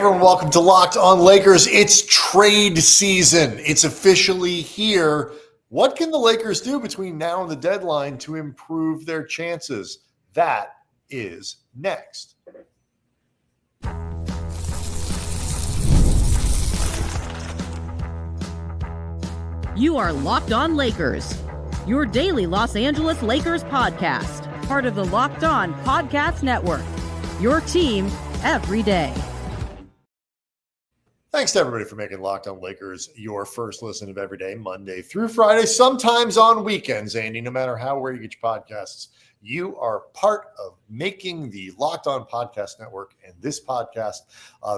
everyone, welcome to Locked On Lakers. It's trade season. It's officially here. What can the Lakers do between now and the deadline to improve their chances? That is next. You are Locked On Lakers, your daily Los Angeles Lakers podcast, part of the Locked On Podcast Network, your team every day. Thanks to everybody for making Locked On Lakers your first listen of every day, Monday through Friday, sometimes on weekends, Andy. No matter where you get your podcasts, you are part of making the Locked On Podcast Network and this podcast,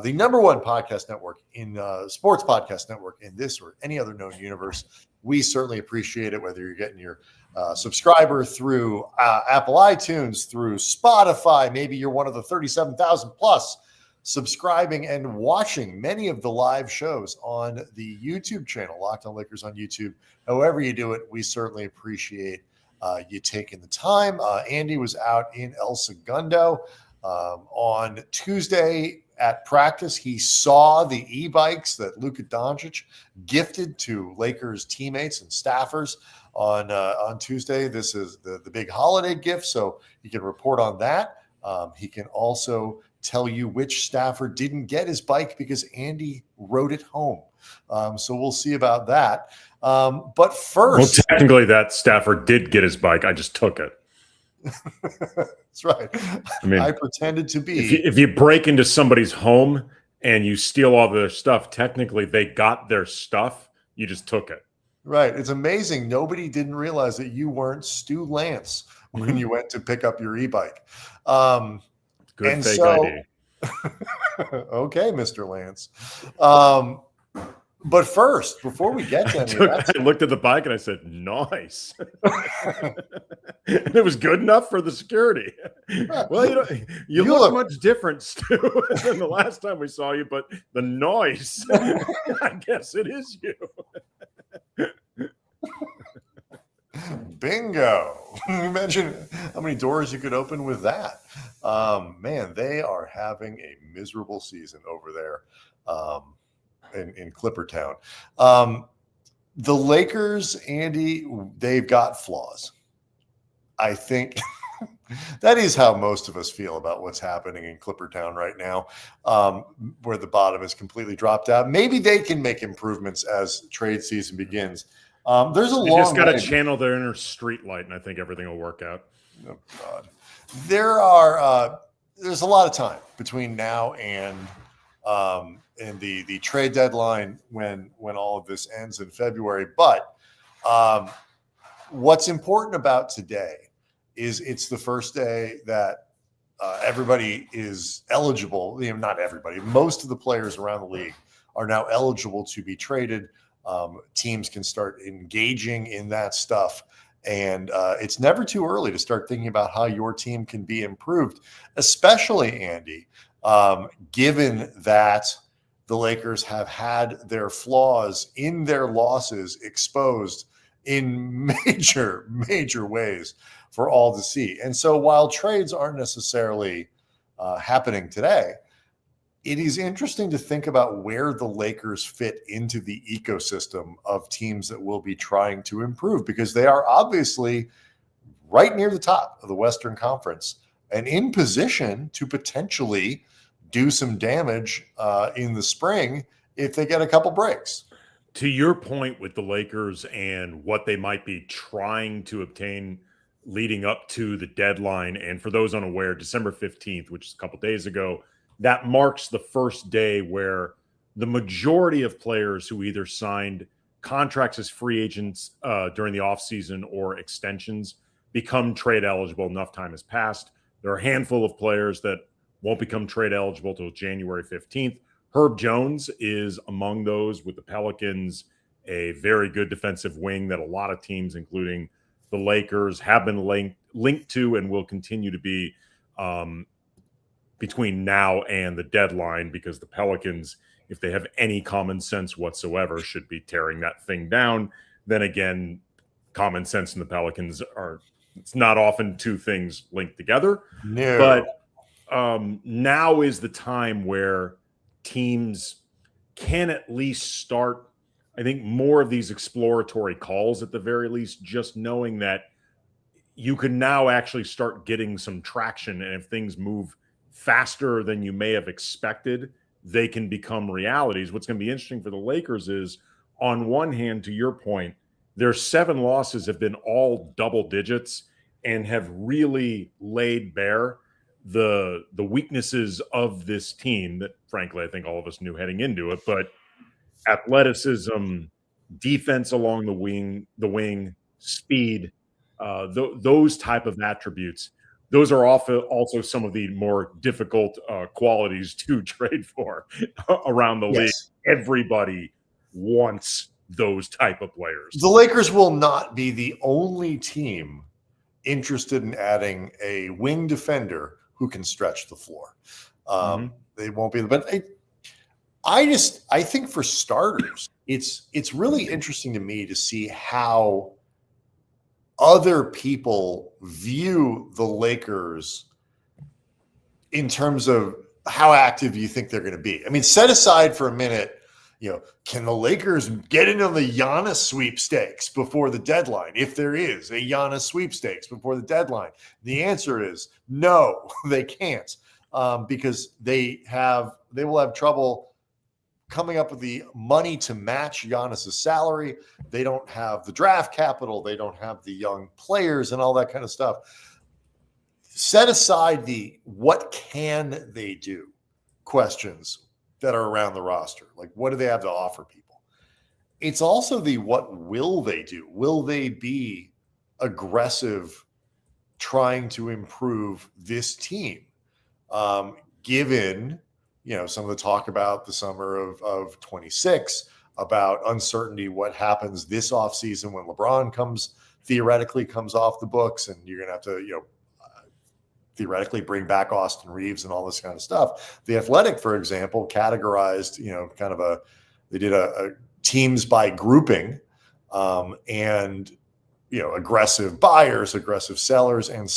the number one podcast network in sports podcast network in this or any other known universe. We certainly appreciate it, whether you're getting your subscriber through Apple iTunes, through Spotify. Maybe you're one of the 37,000 plus subscribing and watching many of the live shows on the YouTube channel, Locked On Lakers on YouTube. However you do it, we certainly appreciate you taking the time. Andy was out in El Segundo on Tuesday at practice. He saw the e-bikes that Luka Dončić gifted to Lakers teammates and staffers on Tuesday. This is the big holiday gift, so he can report on that. He can also tell you which staffer didn't get his bike because Andy rode it home. So we'll see about that. But first... Well, technically that staffer did get his bike. I just took it. That's right. I mean, I pretended to be. If you break into somebody's home and you steal all their stuff, technically they got their stuff. You just took it. Right. It's amazing. Nobody didn't realize that you weren't Stu Lance when you went to pick up your e-bike. Good fake ID. Okay, Mr. Lance. But first, before we get to I looked at the bike and I said, nice. And it was good enough for the security. Well, you look much different, Stu, than the last time we saw you, but the noise, I guess it is you. Bingo. Imagine how many doors you could open with that. Man, they are having a miserable season over there in Clippertown. The Lakers, Andy, they've got flaws. I think that is how most of us feel about what's happening in Clippertown right now, where the bottom is completely dropped out. Maybe they can make improvements as trade season begins. There's a long way. Just got to channel their inner street light, and I think everything will work out. Oh, God. There's a lot of time between now and the trade deadline when all of this ends in February. But what's important about today is it's the first day that everybody is eligible. Not everybody. Most of the players around the league are now eligible to be traded. Teams can start engaging in that stuff. And it's never too early to start thinking about how your team can be improved, especially, Andy, given that the Lakers have had their flaws in their losses exposed in major, major ways for all to see. And so while trades aren't necessarily happening today, it is interesting to think about where the Lakers fit into the ecosystem of teams that will be trying to improve, because they are obviously right near the top of the Western Conference and in position to potentially do some damage in the spring if they get a couple breaks. To your point with the Lakers and what they might be trying to obtain leading up to the deadline, and for those unaware, December 15th, which is a couple days ago, that marks the first day where the majority of players who either signed contracts as free agents during the offseason or extensions become trade eligible. Enough time has passed. There are a handful of players that won't become trade eligible till January 15th. Herb Jones is among those with the Pelicans, a very good defensive wing that a lot of teams, including the Lakers, have been linked to and will continue to be between now and the deadline, because the Pelicans, if they have any common sense whatsoever, should be tearing that thing down. Then again, common sense and the Pelicans it's not often two things linked together. No. But now is the time where teams can at least start, I think, more of these exploratory calls at the very least, just knowing that you can now actually start getting some traction. And if things move faster than you may have expected, they can become realities. What's going to be interesting for the Lakers is, on one hand, to your point, their 7 losses have been all double digits and have really laid bare the weaknesses of this team that, frankly, I think all of us knew heading into it. But athleticism, defense along the wing, speed, those type of attributes, those are often also some of the more difficult qualities to trade for around the league. Everybody wants those type of players. The Lakers will not be the only team interested in adding a wing defender who can stretch the floor. They won't be, but I think for starters, it's really interesting to me to see how other people view the Lakers in terms of how active you think they're going to be. I mean, set aside for a minute, can the Lakers get into the Giannis sweepstakes before the deadline? If there is a Giannis sweepstakes before the deadline, the answer is no, they can't, because they will have trouble coming up with the money to match Giannis's salary. They don't have the draft capital. They don't have the young players and all that kind of stuff. Set aside the what can they do questions that are around the roster. Like, what do they have to offer people? It's also the what will they do? Will they be aggressive trying to improve this team? Given some of the talk about the summer of 26, about uncertainty, what happens this offseason when LeBron theoretically comes off the books, and you're going to have to, theoretically bring back Austin Reaves and all this kind of stuff. The Athletic, for example, categorized, they did a teams by grouping, and, aggressive buyers, aggressive sellers, and,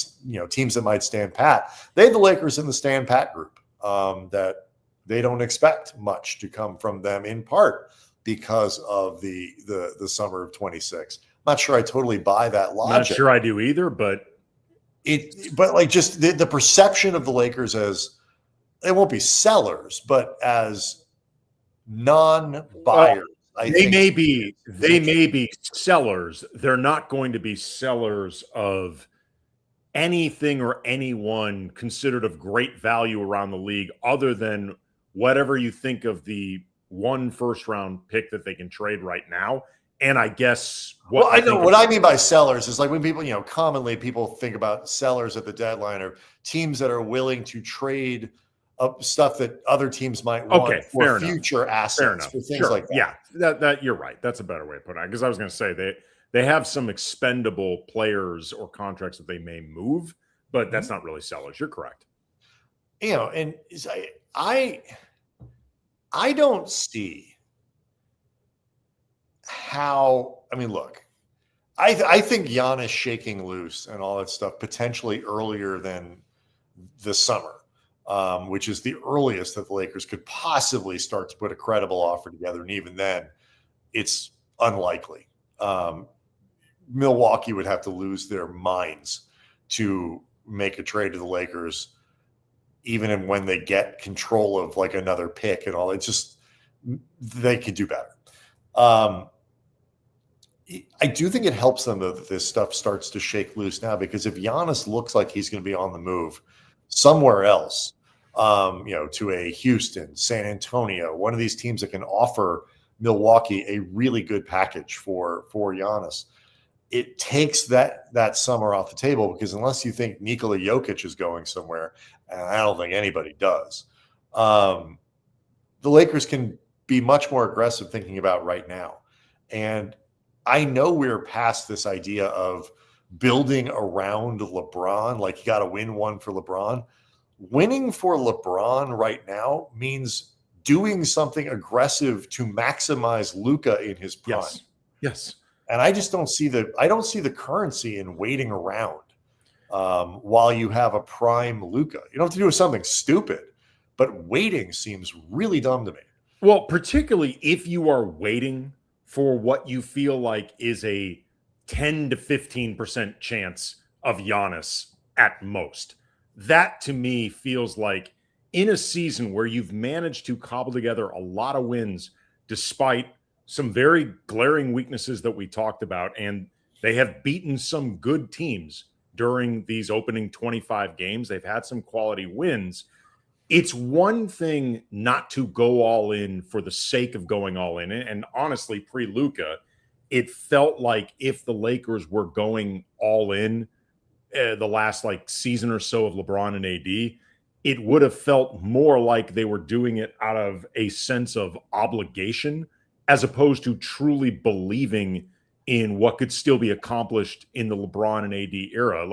teams that might stand pat. They had the Lakers in the stand pat group, that they don't expect much to come from them, in part because of the summer of 26. I'm not sure I totally buy that logic. Not sure I do either, but just the perception of the Lakers as, they won't be sellers, but as non-buyers. They may be sellers. They're not going to be sellers of anything or anyone considered of great value around the league, other than whatever you think of the 1 first-round pick that they can trade right now. And I guess what I mean by sellers is, like, when people, commonly people think about sellers at the deadline or teams that are willing to trade up stuff that other teams might want for future assets, for things like that. Yeah, that you're right. That's a better way to put it. Because I was going to say they have some expendable players or contracts that they may move, but that's not really sellers. You're correct. And I don't see how. I mean, look, I think Giannis shaking loose and all that stuff potentially earlier than the summer, which is the earliest that the Lakers could possibly start to put a credible offer together. And even then, it's unlikely. Milwaukee would have to lose their minds to make a trade to the Lakers, even when they get control of like another pick and all. It's just, they could do better. I do think it helps them that this stuff starts to shake loose now, because if Giannis looks like he's going to be on the move somewhere else, to a Houston, San Antonio, one of these teams that can offer Milwaukee a really good package for Giannis, it takes that summer off the table, because unless you think Nikola Jokic is going somewhere, and I don't think anybody does, the Lakers can be much more aggressive thinking about right now. And I know we're past this idea of building around LeBron, like you got to win one for LeBron. Winning for LeBron right now means doing something aggressive to maximize Luka in his prime. Yes. And I just don't see the currency in waiting around while you have a prime Luka. You don't have to do something stupid, but waiting seems really dumb to me. Well, particularly if you are waiting for what you feel like is a 10 to 15% chance of Giannis at most. That to me feels like in a season where you've managed to cobble together a lot of wins despite some very glaring weaknesses that we talked about, and they have beaten some good teams during these opening 25 games. They've had some quality wins. It's one thing not to go all in for the sake of going all in. And honestly, pre-Luka, it felt like if the Lakers were going all in the last season or so of LeBron and AD, it would have felt more like they were doing it out of a sense of obligation as opposed to truly believing in what could still be accomplished in the LeBron and AD era.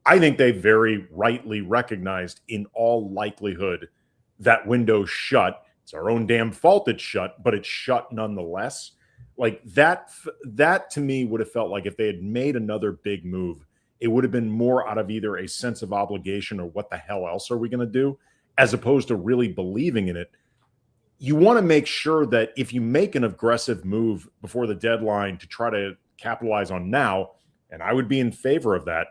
I think they very rightly recognized in all likelihood that window shut. It's our own damn fault it's shut, but it's shut nonetheless. That to me would have felt like if they had made another big move, it would have been more out of either a sense of obligation or what the hell else are we going to do, as opposed to really believing in it. You want to make sure that if you make an aggressive move before the deadline to try to capitalize on now, and I would be in favor of that,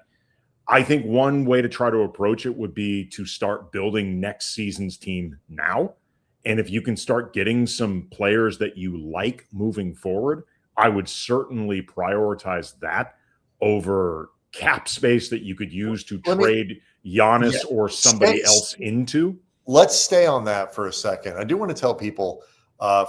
I think one way to try to approach it would be to start building next season's team now. And if you can start getting some players that you like moving forward, I would certainly prioritize that over cap space that you could use to trade Giannis or somebody else into. Let's stay on that for a second. I do want to tell people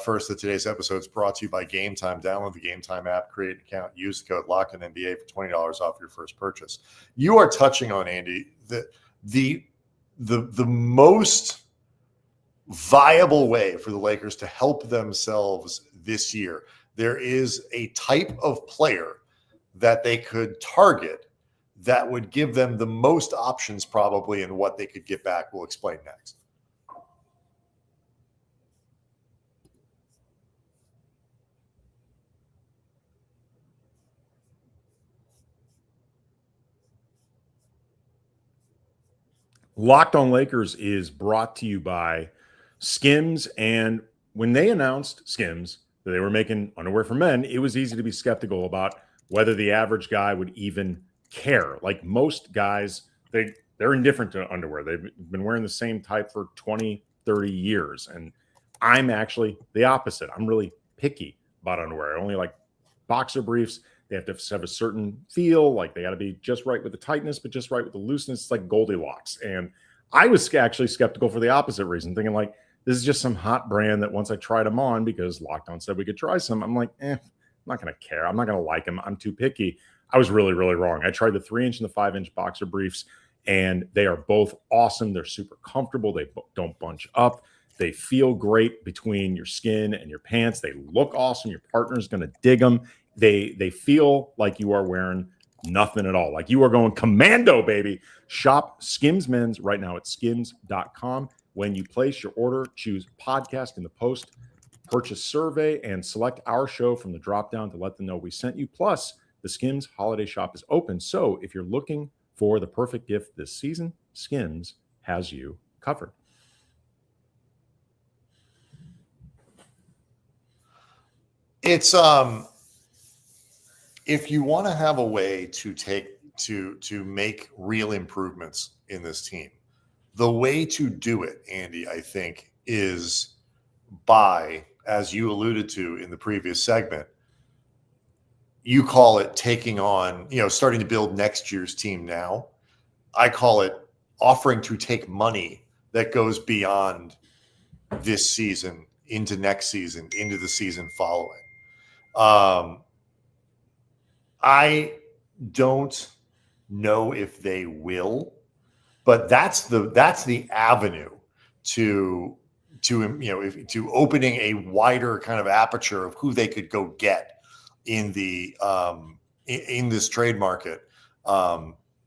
first that today's episode is brought to you by Game Time. Download the Game Time app, create an account, use the code LOCKEDONNBA for $20 off your first purchase. You are touching on, Andy, the most viable way for the Lakers to help themselves this year. There is a type of player that they could target that would give them the most options probably in what they could get back. We'll explain next. Locked on Lakers is brought to you by Skims. And when they announced Skims that they were making underwear for men, it was easy to be skeptical about whether the average guy would even care. Like most guys, they're indifferent to underwear. They've been wearing the same type for 20, 30 years. And I'm actually the opposite. I'm really picky about underwear. I only like boxer briefs. They have to have a certain feel, like they got to be just right with the tightness, but just right with the looseness. It's like Goldilocks. And I was actually skeptical for the opposite reason, thinking like, this is just some hot brand that once I tried them on because Locked On said we could try some, I'm like, I'm not going to care. I'm not going to like them. I'm too picky. I was really, really wrong. I tried the 3-inch and the 5-inch boxer briefs, and they are both awesome. They're super comfortable. They don't bunch up. They feel great between your skin and your pants. They look awesome. Your partner's going to dig them. They feel like you are wearing nothing at all. Like you are going commando, baby. Shop Skims Men's right now at skims.com. When you place your order, choose podcast in the post purchase survey and select our show from the drop down to let them know we sent you. Plus, the Skims holiday shop is open. So if you're looking for the perfect gift this season, Skims has you covered. It's if you want to have a way to make real improvements in this team, the way to do it, Andy, I think, is by, as you alluded to in the previous segment, you call it taking on, starting to build next year's team now. I call it offering to take money that goes beyond this season into next season, into the season following. I don't know if they will, but that's the avenue to opening a wider kind of aperture of who they could go get in the in this trade market.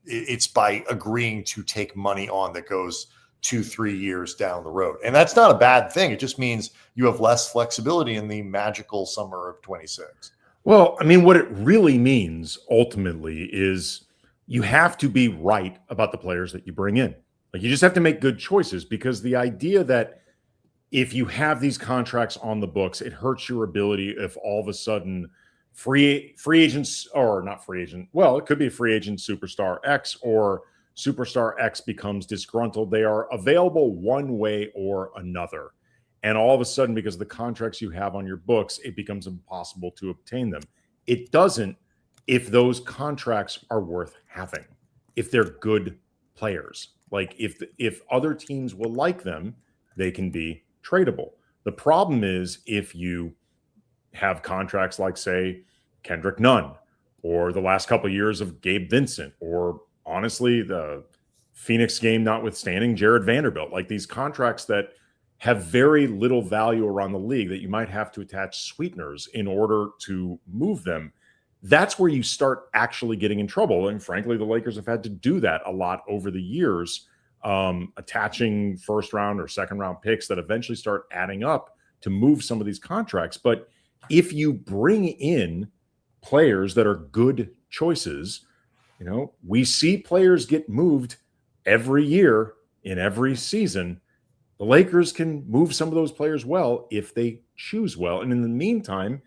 It's by agreeing to take money on that goes 2-3 years down the road, and that's not a bad thing. It just means you have less flexibility in the magical summer of 26. Well, I mean, what it really means ultimately is you have to be right about the players that you bring in. Like, you just have to make good choices, because the idea that if you have these contracts on the books, it hurts your ability if all of a sudden free agents, or not free agent, well, it could be free agent superstar X, or superstar X becomes disgruntled. They are available one way or another. And all of a sudden, because of the contracts you have on your books, it becomes impossible to obtain them. It doesn't if those contracts are worth having, if they're good players. Like, if other teams will like them, they can be tradable. The problem is if you have contracts like, say, Kendrick Nunn, or the last couple of years of Gabe Vincent, or honestly, the Phoenix game notwithstanding, Jared Vanderbilt, like these contracts that have very little value around the league that you might have to attach sweeteners in order to move them. That's where you start actually getting in trouble. And frankly, the Lakers have had to do that a lot over the years, attaching first round or second round picks that eventually start adding up to move some of these contracts. But if you bring in players that are good choices, you know, we see players get moved every year in every season. The Lakers can move some of those players well if they choose well. And in the meantime,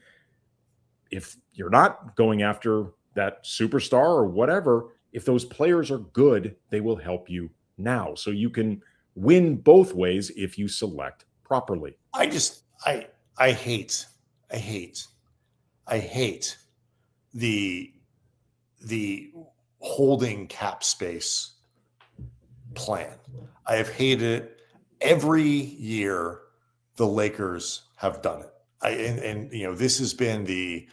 if you're not going after that superstar or whatever, if those players are good, they will help you now. So you can win both ways if you select properly. I hate the holding cap space plan. I have hated it. Every year, the Lakers have done it. And you know, this has been the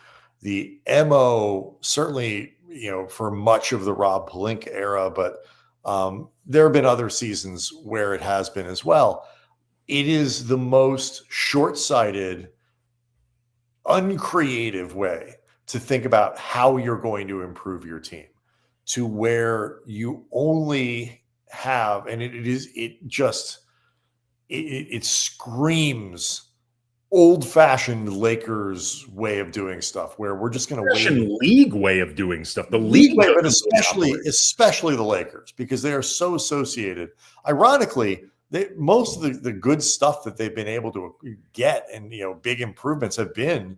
MO, certainly, you know, for much of the Rob Pelinka era, but there have been other seasons where it has been as well. It is the most short-sighted, uncreative way to think about how you're going to improve your team, to where you only have, and it screams old-fashioned Lakers way of doing stuff, where we're just going to wait. League way of doing stuff. The league way, but especially the Lakers, because they are so associated. Ironically, most of the good stuff that they've been able to get, and, you know, big improvements have been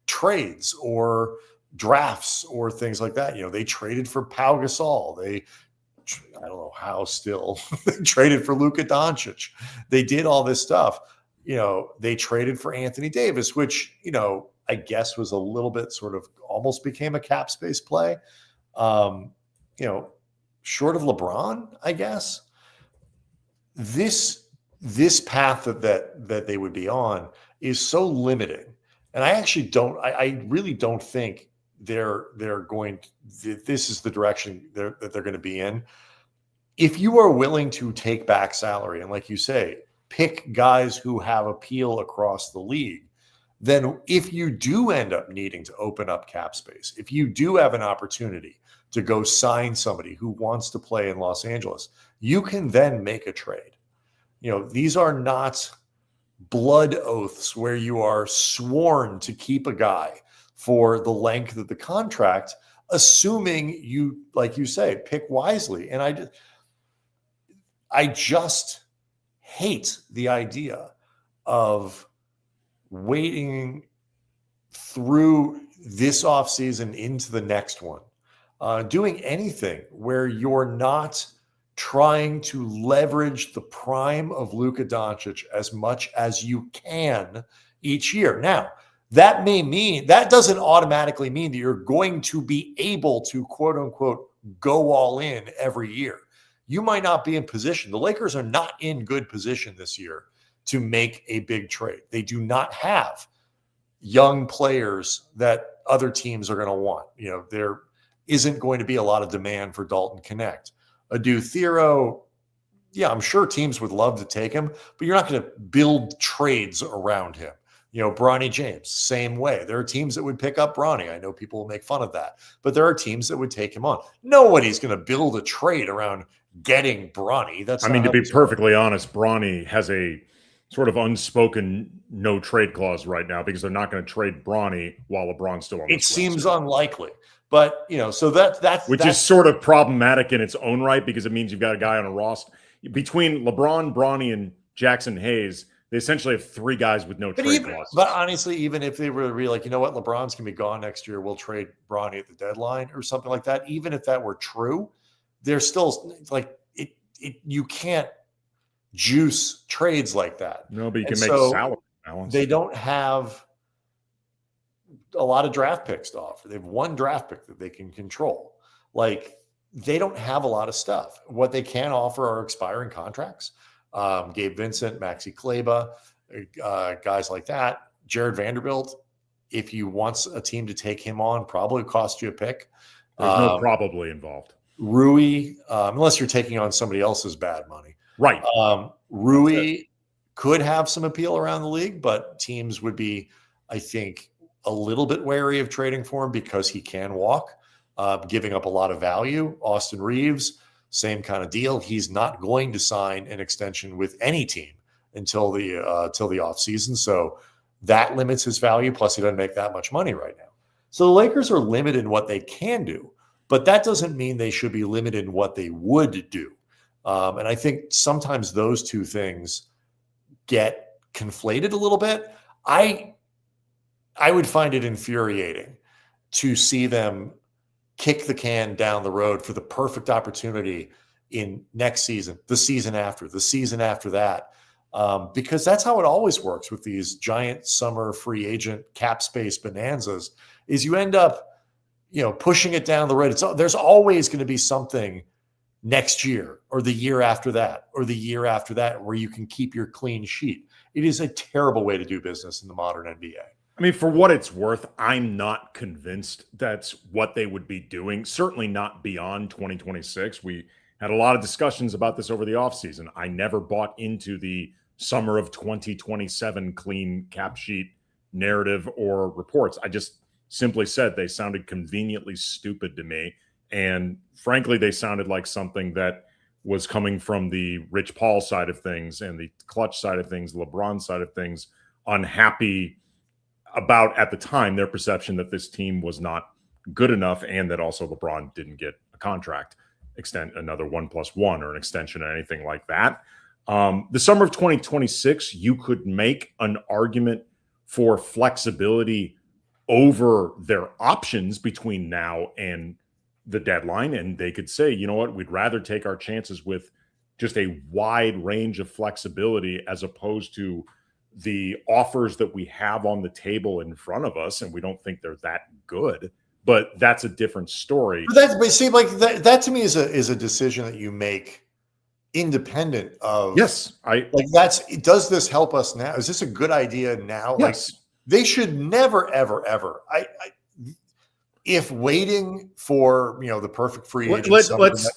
trades or drafts or things like that. You know, they traded for Pau Gasol. I don't know how still they traded for Luka Dončić. They did all this stuff. You know, they traded for Anthony Davis, which, you know, I guess was a little bit sort of almost became a cap space play. You know, short of LeBron, I guess. This path that they would be on is so limiting. And I really don't think they're going to, this is the direction that they're going to be in. If you are willing to take back salary, and like you say, pick guys who have appeal across the league, then if you do end up needing to open up cap space, if you do have an opportunity to go sign somebody who wants to play in Los Angeles, you can then make a trade. You know, these are not blood oaths where you are sworn to keep a guy for the length of the contract, assuming you, like you say, pick wisely. And I just hate the idea of waiting through this offseason into the next one, doing anything where you're not trying to leverage the prime of Luka Dončić as much as you can each year. Now, that doesn't automatically mean that you're going to be able to, quote unquote, go all in every year. You might not be in position. The Lakers are not in good position this year to make a big trade. They do not have young players that other teams are going to want. You know, there isn't going to be a lot of demand for Dalton Connect. Adu Thero, yeah, I'm sure teams would love to take him, but you're not going to build trades around him. You know, Bronny James, same way. There are teams that would pick up Bronny. I know people will make fun of that, but there are teams that would take him on. Nobody's going to build a trade around getting Bronny. To be perfectly honest, Bronny has a sort of unspoken no trade clause right now because they're not going to trade Bronny while LeBron's still on. It seems unlikely, but you know, so that's is sort of problematic in its own right, because it means you've got a guy on a roster. between LeBron, Bronny, and Jackson Hayes, they essentially have 3 guys with no trade clauses. But honestly, even if they were really like, you know what, LeBron's going to be gone next year, we'll trade Bronny at the deadline or something like that. Even if that were true, there's still like you can't juice trades like that. No, but you can make salary balance. They don't have a lot of draft picks to offer. They have 1 draft pick that they can control. Like, they don't have a lot of stuff. What they can offer are expiring contracts. Gabe Vincent, Maxi Kleber, guys like that. Jared Vanderbilt, if you want a team to take him on, probably cost you a pick. There's no probably involved. Rui, unless you're taking on somebody else's bad money. Right. Rui could have some appeal around the league, but teams would be, I think, a little bit wary of trading for him because he can walk, giving up a lot of value. Austin Reaves, same kind of deal. He's not going to sign an extension with any team until the offseason. So that limits his value. Plus, he doesn't make that much money right now. So the Lakers are limited in what they can do, but that doesn't mean they should be limited in what they would do. And I think sometimes those two things get conflated a little bit. I would find it infuriating to see them kick the can down the road for the perfect opportunity in next season, the season after that, because that's how it always works with these giant summer free agent cap space bonanzas. Is you end up, pushing it down the road. There's always going to be something next year or the year after that or the year after that where you can keep your clean sheet. It is a terrible way to do business in the modern NBA. I mean, for what it's worth, I'm not convinced that's what they would be doing. Certainly not beyond 2026. We had a lot of discussions about this over the offseason. I never bought into the summer of 2027 clean cap sheet narrative or reports. I just simply said they sounded conveniently stupid to me. And frankly, they sounded like something that was coming from the Rich Paul side of things and the Clutch side of things, LeBron side of things, unhappy about, at the time, their perception that this team was not good enough and that also LeBron didn't get a contract, another 1+1 or an extension or anything like that. The summer of 2026, you could make an argument for flexibility over their options between now and the deadline. And they could say, you know what, we'd rather take our chances with just a wide range of flexibility as opposed to the offers that we have on the table in front of us, and we don't think they're that good. But that's a different story. But see, like that to me is a decision that you make independent of. Yes, does this help us now? Is this a good idea now? Yes. Like, they should never, ever, ever. If waiting for the perfect free agent.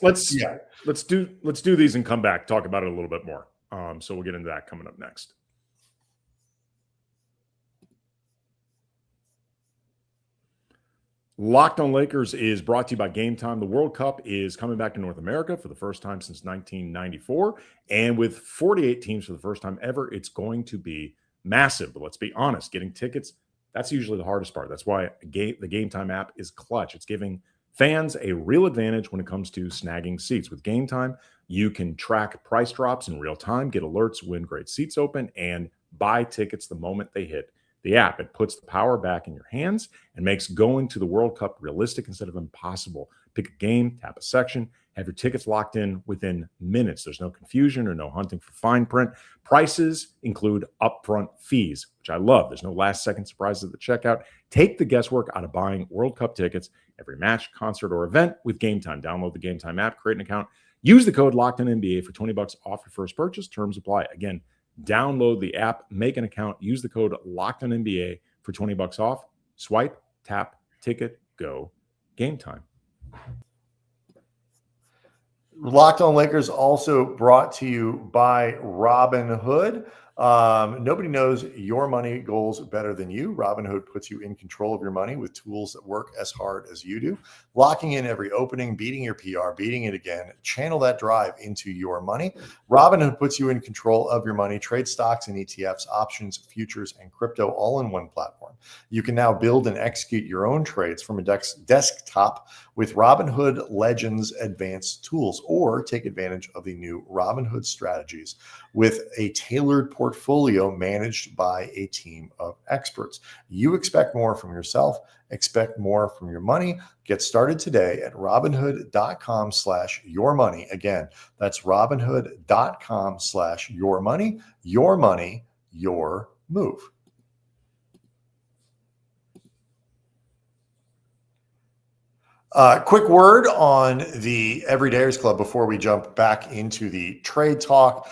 Let's do these and come back, talk about it a little bit more. So we'll get into that coming up next. Locked on Lakers is brought to you by Game Time. The World Cup is coming back to North America for the first time since 1994. And with 48 teams for the first time ever, it's going to be massive. But let's be honest, getting tickets, that's usually the hardest part. That's why the Game Time app is clutch. It's giving fans a real advantage when it comes to snagging seats. With Game Time, you can track price drops in real time, get alerts when great seats open, and buy tickets the moment they hit the app. It puts the power back in your hands and makes going to the World Cup realistic instead of impossible. Pick a game, tap a section, have your tickets locked in within minutes. There's no confusion or no hunting for fine print. Prices include upfront fees, which I love. There's no last-second surprises at the checkout. Take the guesswork out of buying World Cup tickets, every match, concert, or event with Game Time. Download the Game Time app, create an account, use the code LOCKEDONNBA for $20 off your first purchase. Terms apply. Again, download the app, make an account, use the code LOCKEDONNBA for $20 off. Swipe, tap, ticket, go. Game Time. Locked on Lakers also brought to you by Robinhood. Nobody knows your money goals better than you. Robinhood puts you in control of your money with tools that work as hard as you do. Locking in every opening, beating your PR, beating it again. Channel that drive into your money. Robinhood puts you in control of your money. Trade stocks and ETFs, options, futures, and crypto all in one platform. You can now build and execute your own trades from a desktop with Robinhood Legends advanced tools, or take advantage of the new Robinhood strategies with a tailored portfolio managed by a team of experts. You expect more from yourself, expect more from your money. Get started today at robinhood.com/yourmoney. Again, that's robinhood.com/yourmoney. Your money, your move. Quick word on the Everydayers Club before we jump back into the trade talk.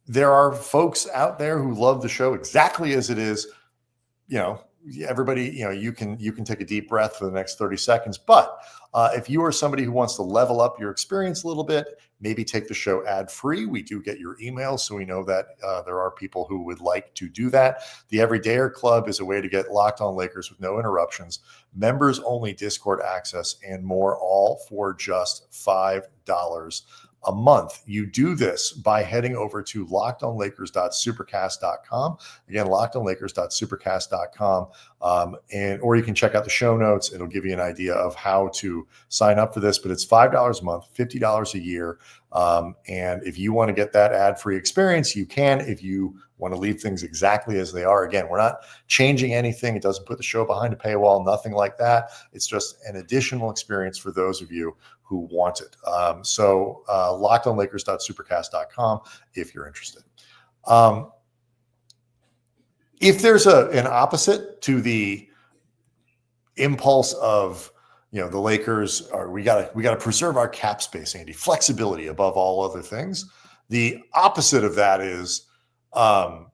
There are folks out there who love the show exactly as it is. Everybody, you can take a deep breath for the next 30 seconds. But if you are somebody who wants to level up your experience a little bit, maybe take the show ad-free. We do get your emails, so we know that there are people who would like to do that. The Everydayer Club is a way to get Locked On Lakers with no interruptions, members-only Discord access, and more, all for just $5 a month. You do this by heading over to lockedonlakers.supercast.com. Again, lockedonlakers.supercast.com. Or you can check out the show notes. It'll give you an idea of how to sign up for this, but it's $5 a month, $50 a year. And if you want to get that ad-free experience, you can. If you want to leave things exactly as they are, again, we're not changing anything. It doesn't put the show behind a paywall, nothing like that. It's just an additional experience for those of you who want it. So lockedonlakers.supercast.com if you're interested. If there's an opposite to the impulse of, the Lakers are, we gotta preserve our cap space, Andy, flexibility above all other things. The opposite of that is all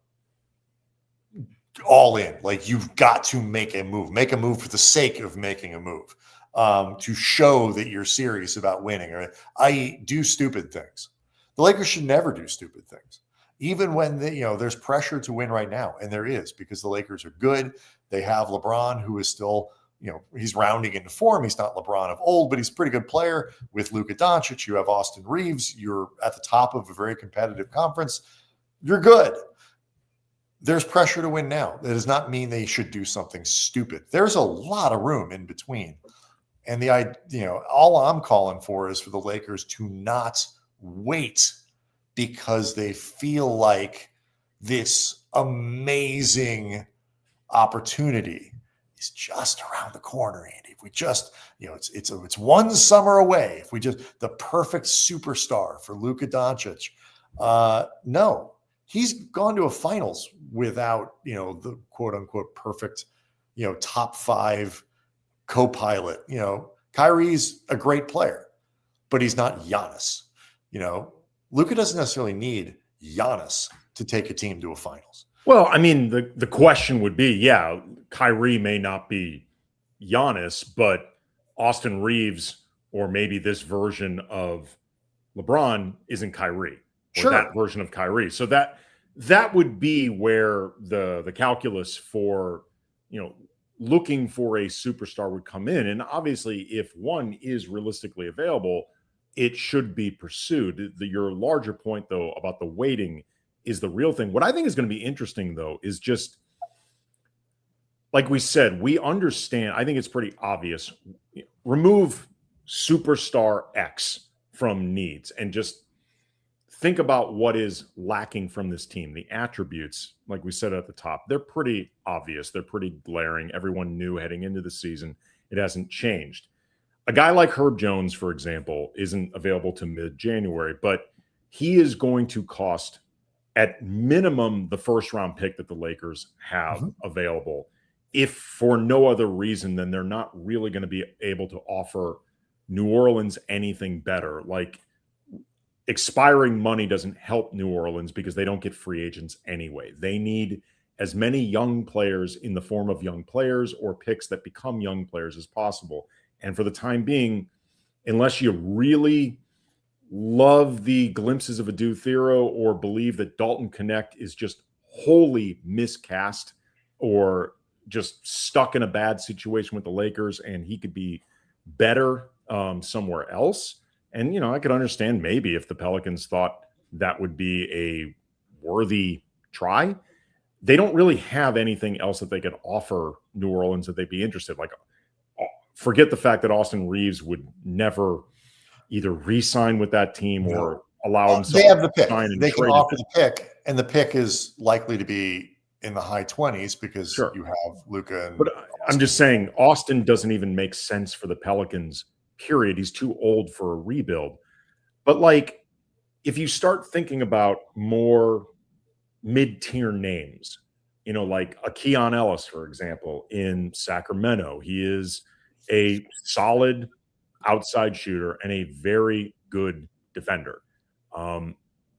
in. Like, you've got to make a move for the sake of making a move, to show that you're serious about winning, or i.e. do stupid things. The Lakers should never do stupid things, even when there's pressure to win right now, and there is, because the Lakers are good. They have LeBron, who is still, he's rounding into form. He's not LeBron of old, but he's a pretty good player. With Luka Dončić, you have Austin Reaves. You're at the top of a very competitive conference. You're good. There's pressure to win now. That does not mean they should do something stupid. There's a lot of room in between. And all I'm calling for is for the Lakers to not wait because they feel like this amazing opportunity is just around the corner, Andy. If we just, it's one summer away. If we just, the perfect superstar for Luka Dončić. No, he's gone to a finals without, the quote unquote perfect, top 5 co-pilot. Kyrie's a great player, but he's not Giannis. Luka doesn't necessarily need Giannis to take a team to a finals. Well, I mean, the question would be, Kyrie may not be Giannis, but Austin Reaves, or maybe this version of LeBron, isn't Kyrie, or Sure. that version of Kyrie. So that would be where the calculus for, looking for a superstar would come in. And obviously, if one is realistically available, it should be pursued. Your larger point, though, about the waiting is the real thing. What I think is going to be interesting, though, is just, like we said, we understand. I think it's pretty obvious. Remove superstar X from needs and just think about what is lacking from this team. The attributes, like we said at the top, they're pretty obvious. They're pretty glaring. Everyone knew heading into the season. It hasn't changed. A guy like Herb Jones, for example, isn't available to mid-January, but he is going to cost at minimum the first-round pick that the Lakers have available, if for no other reason than they're not really going to be able to offer New Orleans anything better. Like, expiring money doesn't help New Orleans because they don't get free agents anyway. They need as many young players in the form of young players or picks that become young players as possible. And for the time being, unless you really love the glimpses of Adu Thero or believe that Dalton Connect is just wholly miscast or just stuck in a bad situation with the Lakers and he could be better somewhere else. And, I could understand maybe if the Pelicans thought that would be a worthy try. they don't really have anything else that they could offer New Orleans that they'd be interested. Like, forget the fact that Austin Reaves would never either re-sign with that team or allow himself they have the pick. to sign and They can trade offer it. the pick, and the pick is likely to be in the high 20s because Sure. you have Luka. But I'm just saying, Austin doesn't even make sense for the Pelicans, period. He's too old for a rebuild. But like, if you start thinking about more mid-tier names, you know, like a Keon Ellis, for example, in Sacramento, he is a solid outside shooter and a very good defender.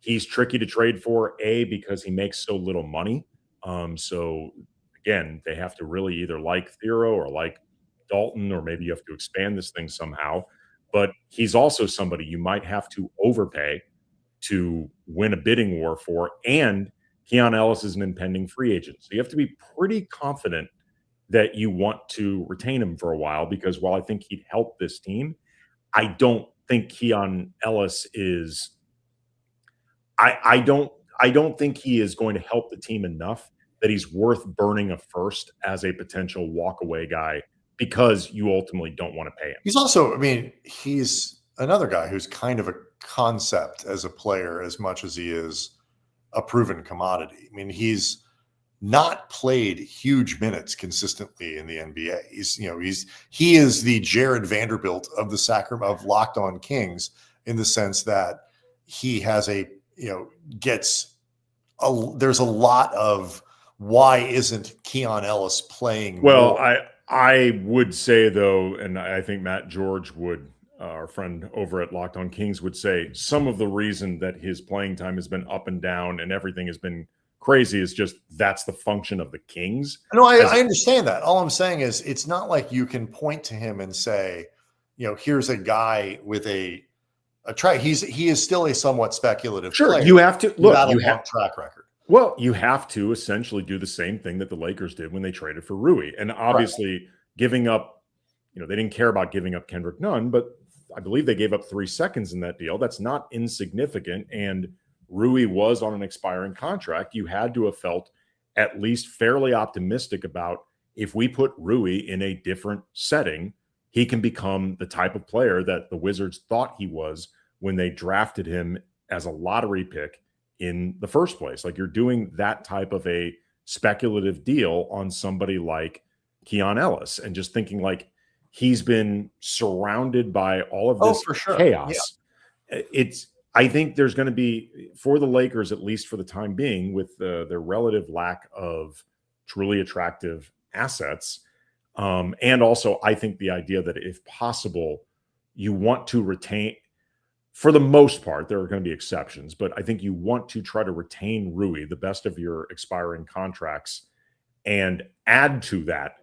He's tricky to trade for, because he makes so little money. So again, they have to really either like Thero or like Dalton, or maybe you have to expand this thing somehow. But he's also somebody you might have to overpay to win a bidding war for. And Keon Ellis is an impending free agent. So you have to be pretty confident that you want to retain him for a while, because while I think he'd help this team, I don't think Keon Ellis is I don't think he is going to help the team enough that he's worth burning a first as a potential walk-away guy, because you ultimately don't want to pay him. He's also, I mean, he's another guy who's kind of a concept as a player as much as he is a proven commodity. I mean, he's not played huge minutes consistently in the NBA. He is the Jared Vanderbilt of the Sacramento of Locked On Kings, in the sense that he has there's a lot of why isn't Keon Ellis playing well more? I would say, though, and I think Matt George would, our friend over at Locked On Kings, would say some of the reason that his playing time has been up and down and everything has been crazy is just that's the function of the Kings. No, I understand that. All I'm saying is it's not like you can point to him and say, here's a guy with a track. He is still a somewhat speculative player. You have to look. You have track record. Well, you have to essentially do the same thing that the Lakers did when they traded for Rui. And obviously giving up, they didn't care about giving up Kendrick Nunn, but I believe they gave up 3 seconds in that deal. That's not insignificant. And Rui was on an expiring contract. You had to have felt at least fairly optimistic about, if we put Rui in a different setting, he can become the type of player that the Wizards thought he was when they drafted him as a lottery pick in the first place. Like, you're doing that type of a speculative deal on somebody like Keon Ellis, and just thinking like he's been surrounded by all of this chaos. Yeah. I think there's going to be, for the Lakers, at least for the time being, with their relative lack of truly attractive assets. And also, I think the idea that if possible, you want to retain, for the most part, there are going to be exceptions, but I think you want to try to retain Rui, the best of your expiring contracts, and add to that,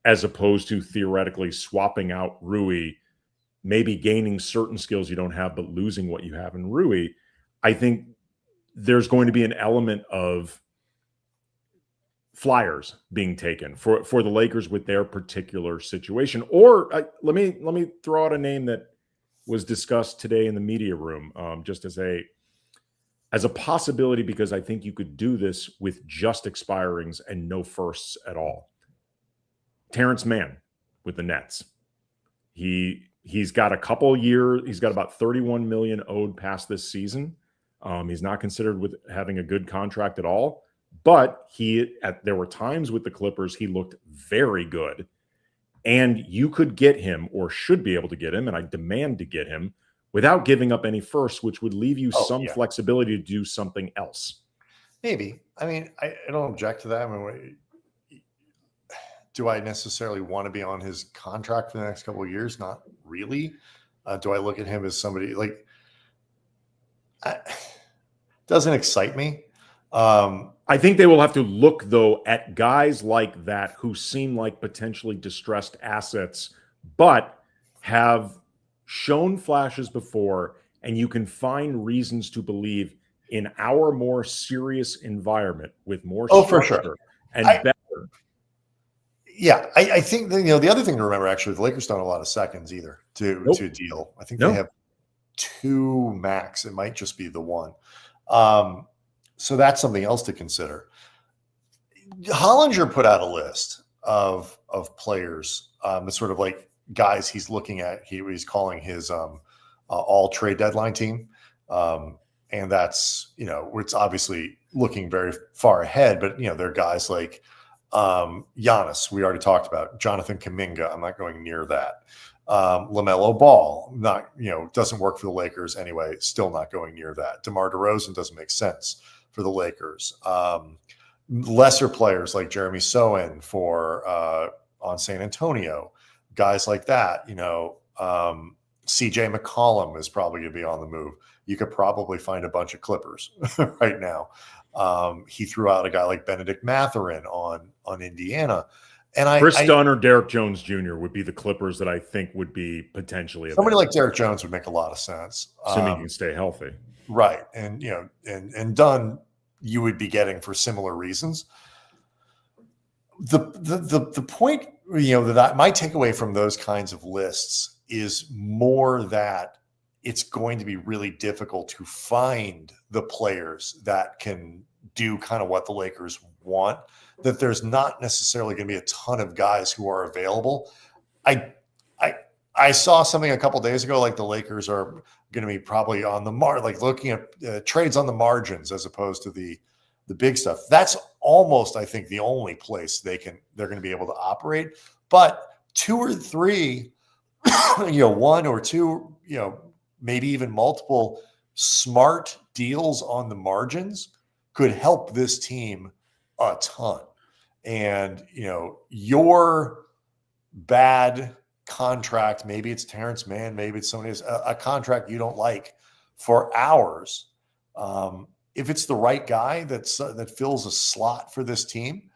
as opposed to theoretically swapping out Rui, maybe gaining certain skills you don't have, but losing what you have in Rui. I think there's going to be an element of flyers being taken for the Lakers with their particular situation. Or let me throw out a name that was discussed today in the media room, just as a possibility, because I think you could do this with just expirings and no firsts at all. Terrence Mann with the Nets. He's got a couple years. He's got about $31 million owed past this season. He's not considered with having a good contract at all, but there were times with the Clippers he looked very good. And you could get him, or should be able to get him, and I demand to get him, without giving up any firsts, which would leave you some flexibility to do something else. Maybe. I mean, I don't object to that. I mean, do I necessarily want to be on his contract for the next couple of years? Not really. Do I look at him as somebody like, doesn't excite me. I think they will have to look, though, at guys like that who seem like potentially distressed assets, but have shown flashes before, and you can find reasons to believe in our more serious environment with more for sure, and better. Yeah, I think that, the other thing to remember, actually, the Lakers don't have a lot of seconds either to deal. I think they have 2 max. It might just be the 1. So that's something else to consider. Hollinger put out a list of players, sort of like guys he's looking at. He's calling his all trade deadline team. And that's, it's obviously looking very far ahead, but there are guys like Giannis, we already talked about, Jonathan Kuminga. I'm not going near that. LaMelo Ball, not, doesn't work for the Lakers anyway. Still not going near that. DeMar DeRozan doesn't make sense for the Lakers. Lesser players like Jeremy Sohan on San Antonio, guys like that, CJ McCollum is probably going to be on the move. You could probably find a bunch of Clippers right now. He threw out a guy like Benedict Mathurin on Indiana. And Chris Dunn or Derek Jones Jr. would be the Clippers that I think would be potentially somebody like Derek Jones would make a lot of sense. Assuming he can stay healthy. Right. And, and Dunn you would be getting for similar reasons. The point, that my takeaway from those kinds of lists is more that it's going to be really difficult to find the players that can do kind of what the Lakers want, that there's not necessarily going to be a ton of guys who are available. I saw something a couple days ago, like the Lakers are going to be probably on the like looking at trades on the margins as opposed to the big stuff. That's almost, I think, the only place they're going to be able to operate. But 2 or 3, 1 or 2, maybe even multiple smart deals on the margins could help this team a ton. And, your bad contract, maybe it's Terrence Mann, maybe it's somebody else, a contract you don't like for hours. If it's the right guy that fills a slot for this team,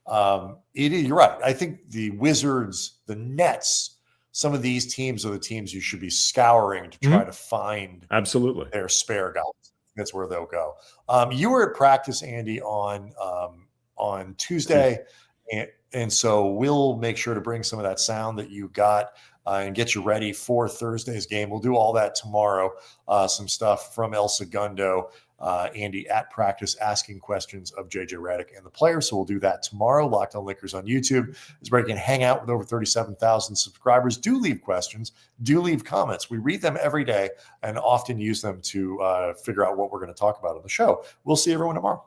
you're right. I think the Wizards, the Nets, some of these teams are the teams you should be scouring to try to find absolutely their spare guys. That's where they'll go. You were at practice, Andy, on Tuesday, and so we'll make sure to bring some of that sound that you got and get you ready for Thursday's game. We'll do all that tomorrow. Some stuff from El Segundo, Andy at practice asking questions of JJ Redick and the players. So we'll do that tomorrow. Locked On Lakers on YouTube is where you can hang out with over 37,000 subscribers. Do leave questions. Do leave comments. We read them every day and often use them to figure out what we're going to talk about on the show. We'll see everyone tomorrow.